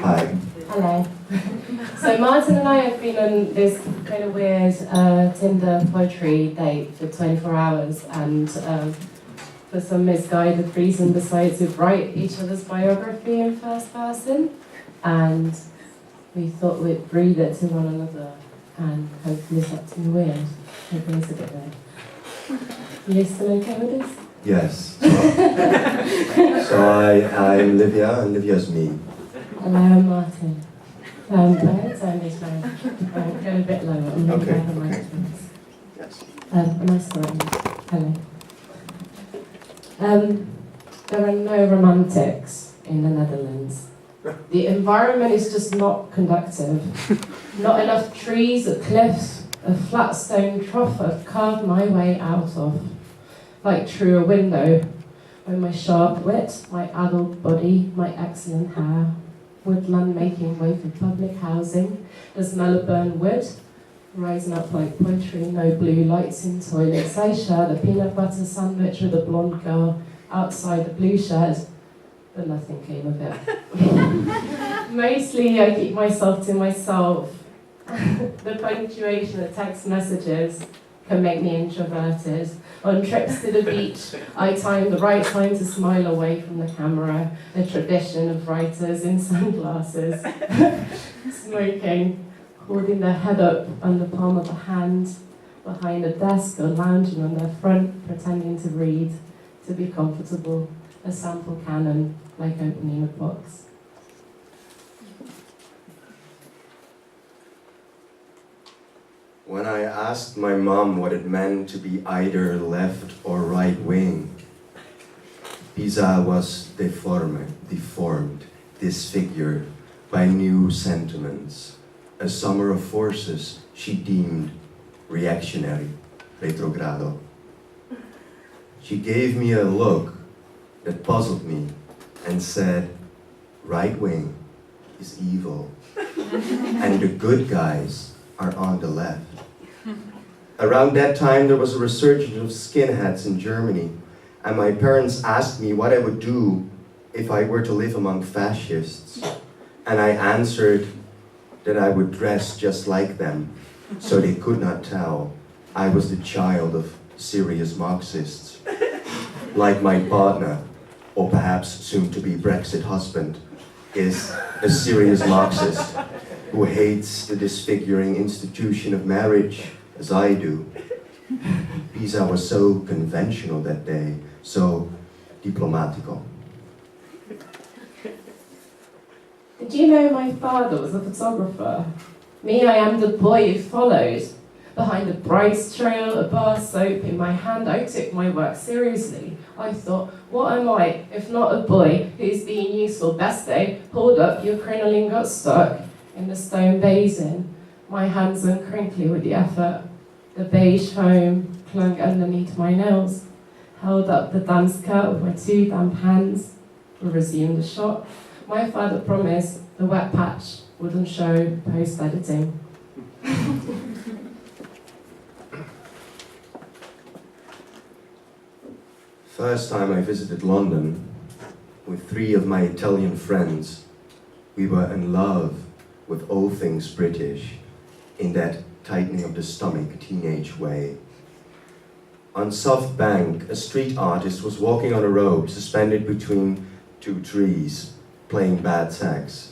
Hi. Hello. So Maarten and I have been on this kind of weird Tinder poetry date for 24 hours, and for some misguided reason decided to write each other's biography in first person, and we thought we'd read it to one another and hopefully something weird. Hopefully it's a bit weird. You still okay with this? Yes. So I'm Livia, and Livia's me. Hello, I'm Maarten. My turn is fine. Go a bit lower. I'm really bad at my turns. Yes. My story. Hello. There are no romantics in the Netherlands. The environment is just not conducive. Not enough trees or cliffs, a flat stone trough I've carved my way out of. Like through a window, with my sharp wit, my adult body, my excellent hair, woodland making way for public housing, the smell of burned wood, rising up like poetry, no blue lights in toilets. I shared a peanut butter sandwich with a blonde girl outside the blue shed, but nothing came of it. Mostly I keep myself to myself. The punctuation of text messages can make me introverted. On trips to the beach, I time the right time to smile away from the camera, a tradition of writers in sunglasses, smoking, holding their head up on the palm of a hand, behind a desk or lounging on their front, pretending to read, to be comfortable, a sample canon, like opening a box. When I asked my mom what it meant to be either left or right wing, Pisa was deformed, disfigured by new sentiments. A summer of forces she deemed reactionary, retrogrado. She gave me a look that puzzled me and said, right wing is evil, and the good guys are on the left. Around that time there was a resurgence of skinheads in Germany, and my parents asked me what I would do if I were to live among fascists. And I answered that I would dress just like them, so they could not tell I was the child of serious Marxists. Like my partner, or perhaps soon-to-be Brexit husband, is a serious Marxist who hates the disfiguring institution of marriage, as I do. Pisa was so conventional that day, so diplomatico. Did you know my father was a photographer? Me, I am the boy who followed. Behind a bride's trail, a bar soap in my hand, I took my work seriously. I thought, what am I, if not a boy who's being useful? Best day, pulled up, your crinoline got stuck in the stone basin. My hands went crinkly with the effort. The beige foam clung underneath my nails. Held up the damn skirt with my two damp hands. We resumed the shot. My father promised the wet patch wouldn't show post-editing. First time I visited London with 3 of my Italian friends, we were in love with all things British in that tightening of the stomach teenage way. On South Bank, a street artist was walking on a rope suspended between 2 trees, playing bad sax.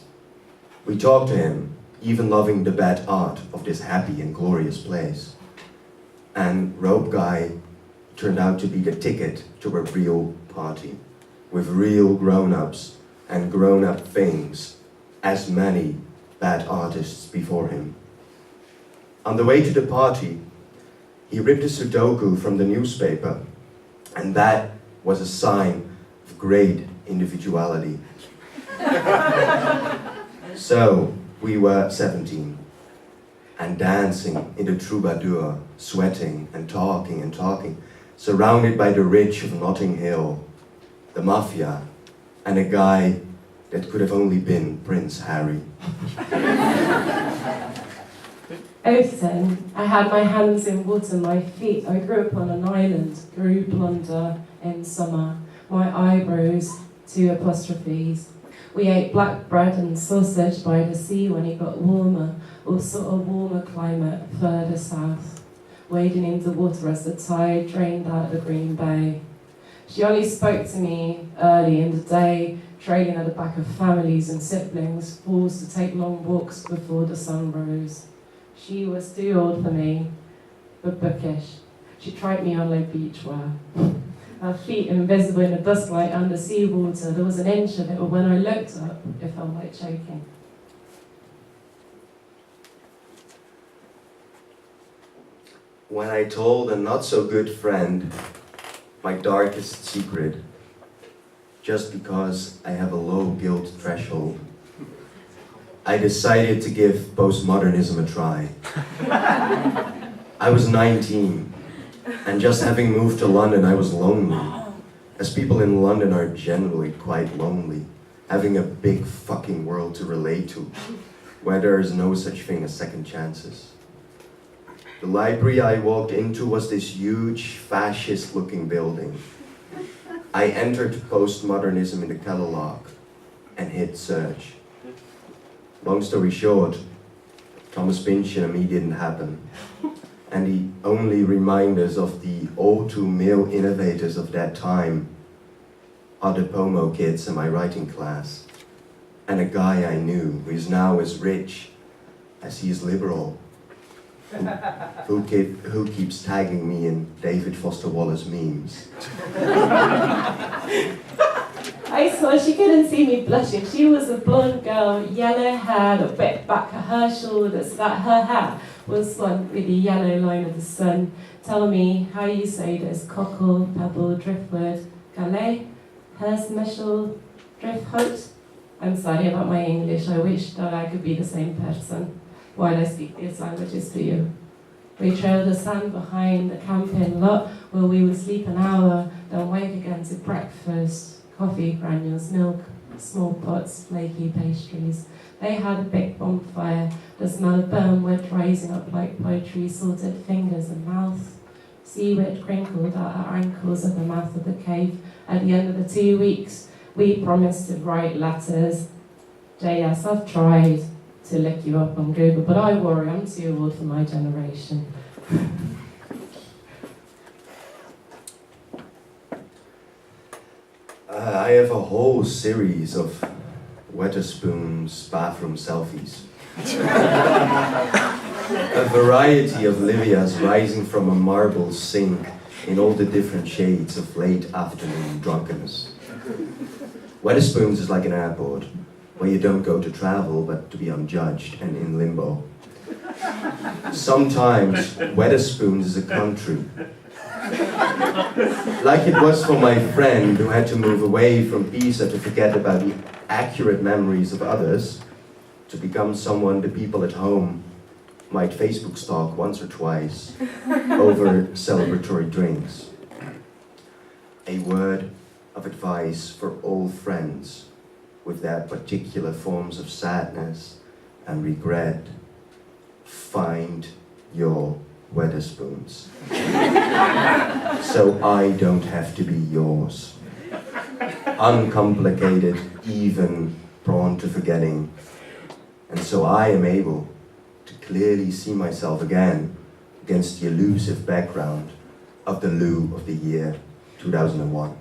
We talked to him, even loving the bad art of this happy and glorious place. And Rope Guy turned out to be the ticket to a real party, with real grown-ups and grown-up things, as many bad artists before him. On the way to the party, he ripped a Sudoku from the newspaper, and that was a sign of great individuality. So, we were 17, and dancing in the troubadour, sweating and talking, surrounded by the rich of Notting Hill, the mafia, and a guy that could have only been Prince Harry. Often, I had my hands in water, my feet. I grew up on an island, grew blonder in summer. My eyebrows, 2 apostrophes. We ate black bread and sausage by the sea when it got warmer, or sort of warmer climate further south, wading into water as the tide drained out the green bay. She only spoke to me early in the day, trailing at the back of families and siblings, forced to take long walks before the sun rose. She was too old for me, but bookish. She tried me on like beachwear. Her feet invisible in the dustlight under seawater. There was an inch of it, but when I looked up, it felt like choking. When I told a not-so-good friend my darkest secret, just because I have a low guilt threshold, I decided to give postmodernism a try. I was 19, and just having moved to London, I was lonely, as people in London are generally quite lonely, having a big fucking world to relate to, where there is no such thing as second chances. The library I walked into was this huge, fascist-looking building. I entered postmodernism in the catalog and hit search. Long story short, Thomas Pynchon and me didn't happen. And the only reminders of the all-too male innovators of that time are the Pomo kids in my writing class, and a guy I knew who is now as rich as he is liberal, who keeps tagging me in David Foster Wallace memes. I saw she couldn't see me blushing. She was a blonde girl, yellow hair, a bit back at her shoulders, that her hair was one with the yellow line of the sun. Tell me how you say this: cockle, pebble, driftwood, galet, Hersmischel, drifthout. I'm sorry about my English. I wish that I could be the same person while I speak these languages to you. We trailed the sand behind the camping lot where we would sleep an hour, then wake again to breakfast, coffee, granules, milk, small pots, flaky pastries. They had a big bonfire, the smell of burnt wood rising up like poetry, salted fingers and mouth. Seaweed crinkled at our ankles at the mouth of the cave. At the end of the 2 weeks, we promised to write letters. JS, I've tried to look you up on Google, but I worry I'm too old for my generation. I have a whole series of Wetherspoon's bathroom selfies. A variety of Livias rising from a marble sink in all the different shades of late afternoon drunkenness. Wetherspoon's is like an airport, where you don't go to travel, but to be unjudged and in limbo. Sometimes Wetherspoons is a country. Like it was for my friend who had to move away from Pisa to forget about the accurate memories of others, to become someone the people at home might Facebook stalk once or twice over celebratory drinks. A word of advice for all friends with their particular forms of sadness and regret: find your Wetherspoons. So I don't have to be yours. Uncomplicated, even prone to forgetting. And so I am able to clearly see myself again against the elusive background of the Lou of the year 2001.